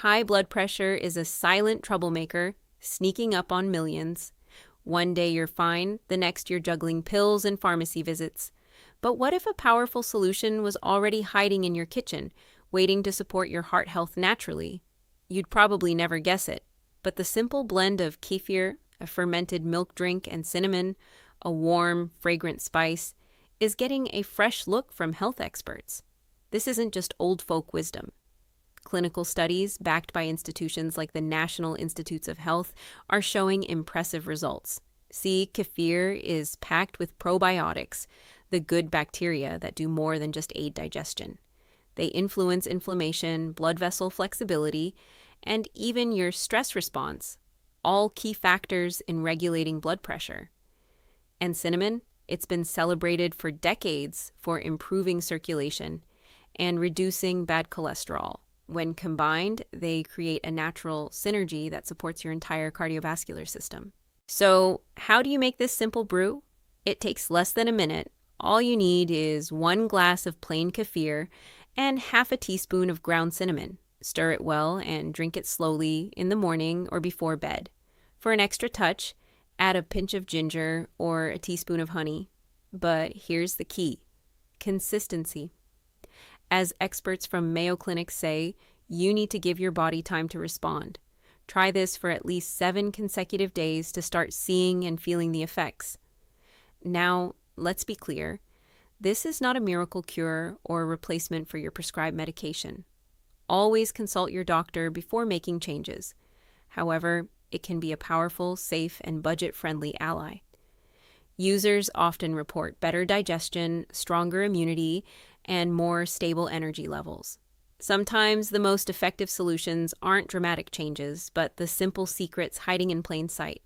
High blood pressure is a silent troublemaker, sneaking up on millions. One day you're fine, the next you're juggling pills and pharmacy visits. But what if a powerful solution was already hiding in your kitchen, waiting to support your heart health naturally? You'd probably never guess it, but the simple blend of kefir, a fermented milk drink, and cinnamon, a warm, fragrant spice, is getting a fresh look from health experts. This isn't just old folk wisdom. Clinical studies, backed by institutions like the National Institutes of Health, are showing impressive results. See, kefir is packed with probiotics, the good bacteria that do more than just aid digestion. They influence inflammation, blood vessel flexibility, and even your stress response, all key factors in regulating blood pressure. And cinnamon, it's been celebrated for decades for improving circulation and reducing bad cholesterol. When combined, they create a natural synergy that supports your entire cardiovascular system. So, how do you make this simple brew? It takes less than a minute. All you need is 1 glass of plain kefir and half a teaspoon of ground cinnamon. Stir it well and drink it slowly in the morning or before bed. For an extra touch, add a pinch of ginger or a teaspoon of honey. But here's the key: consistency. As experts from Mayo Clinic say, you need to give your body time to respond. Try this for at least 7 consecutive days to start seeing and feeling the effects. Now, let's be clear. This is not a miracle cure or a replacement for your prescribed medication. Always consult your doctor before making changes. However, it can be a powerful, safe, and budget-friendly ally. Users often report better digestion, stronger immunity, and more stable energy levels. Sometimes the most effective solutions aren't dramatic changes, but the simple secrets hiding in plain sight.